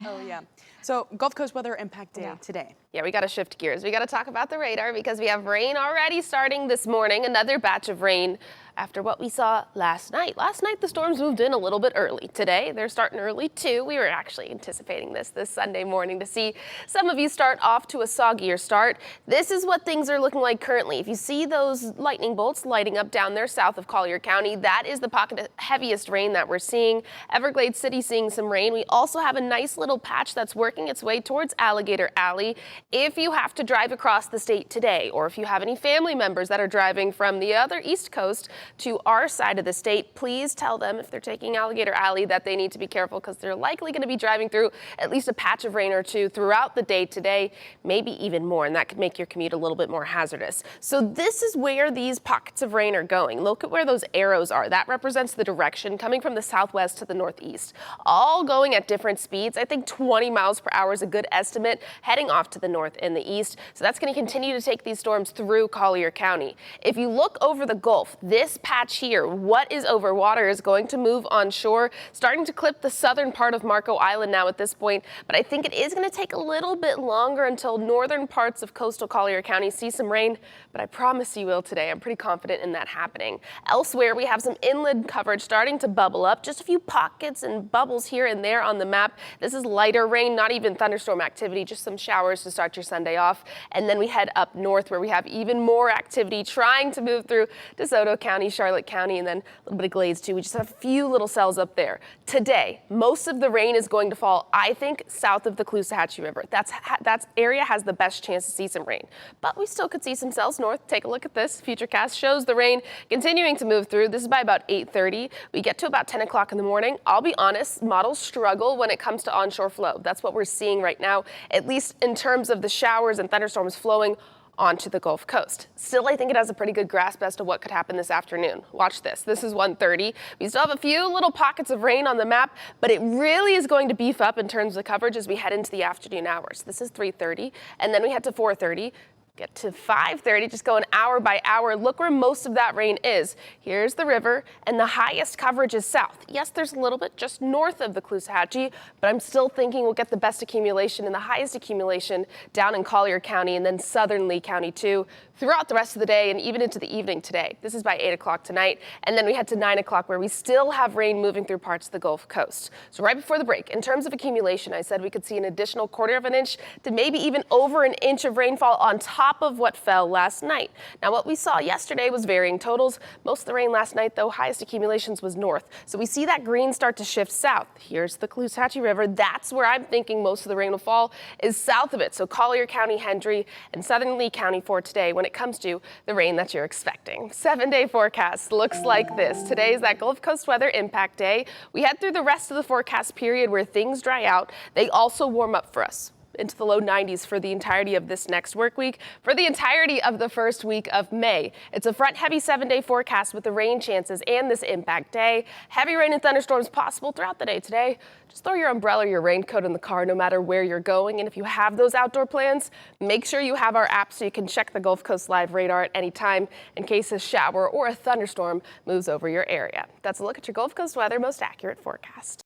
Oh, yeah. So Gulf Coast weather impact day today. Yeah, we got to shift gears. We got to talk about the radar because we have rain already starting this morning, another batch of rain after what we saw last night. Last night, the storms moved in a little bit early. Today, they're starting early too. We were actually anticipating this Sunday morning to see some of you start off to a soggier start. This is what things are looking like currently. If you see those lightning bolts lighting up down there south of Collier County, that is the pocket of heaviest rain that we're seeing. Everglades City seeing some rain. We also have a nice little patch that's working its way towards Alligator Alley. If you have to drive across the state today, or if you have any family members that are driving from the other East Coast to our side of the state, please tell them if they're taking Alligator Alley that they need to be careful because they're likely going to be driving through at least a patch of rain or two throughout the day today, maybe even more, and that could make your commute a little bit more hazardous. So this is where these pockets of rain are going. Look at where those arrows are. That represents the direction coming from the southwest to the northeast, all going at different speeds. I think 20 miles per hour is a good estimate heading off to the north and the east. So that's going to continue to take these storms through Collier County. If you look over the Gulf, this patch here, what is over water, is going to move onshore, starting to clip the southern part of Marco Island now at this point. But I think it is going to take a little bit longer until northern parts of coastal Collier County see some rain. But I promise you will today. I'm pretty confident in that happening. Elsewhere, we have some inland coverage starting to bubble up. Just a few pockets and bubbles here and there on the map. This is lighter rain, not even thunderstorm activity, just some showers to start your Sunday off. And then we head up north where we have even more activity trying to move through DeSoto County, Charlotte County, and then a little bit of Glades too. We just have a few little cells up there. Today, most of the rain is going to fall, I think, south of the Caloosahatchee River. That area has the best chance to see some rain. But we still could see some cells north. Take a look at this. Futurecast shows the rain continuing to move through. This is by about 8:30. We get to about 10 o'clock in the morning. I'll be honest, models struggle when it comes to onshore flow. That's what we're seeing right now, at least in terms of the showers and thunderstorms flowing onto the Gulf Coast. Still, I think it has a pretty good grasp as to what could happen this afternoon. Watch this. This is 1:30. We still have a few little pockets of rain on the map, but it really is going to beef up in terms of coverage as we head into the afternoon hours. This is 3:30, and then we head to 4:30. Get to 5:30, just going hour by hour. Look where most of that rain is. Here's the river, and the highest coverage is south. Yes, there's a little bit just north of the Caloosahatchee, but I'm still thinking we'll get the best accumulation and the highest accumulation down in Collier County and then southern Lee County too throughout the rest of the day and even into the evening today. This is by 8 o'clock tonight, and then we head to 9 o'clock where we still have rain moving through parts of the Gulf Coast. So right before the break, in terms of accumulation, I said we could see an additional 1/4 of an inch to maybe even over an inch of rainfall on top of what fell last night. Now, what we saw yesterday was varying totals. Most of the rain last night, though, highest accumulations was north. So we see that green start to shift south. Here's the Caloosahatchee River. That's where I'm thinking most of the rain will fall, is south of it. So Collier County, Hendry, and southern Lee County for today when it comes to the rain that you're expecting. 7-day forecast looks like this. Today is that Gulf Coast weather impact day. We head through the rest of the forecast period where things dry out. They also warm up for us into the low 90s for the entirety of this next work week, for the entirety of the first week of May. It's a front-heavy 7-day forecast with the rain chances and this impact day. Heavy rain and thunderstorms possible throughout the day today. Just throw your umbrella or your raincoat in the car no matter where you're going. And if you have those outdoor plans, make sure you have our app so you can check the Gulf Coast Live radar at any time in case a shower or a thunderstorm moves over your area. That's a look at your Gulf Coast weather most accurate forecast.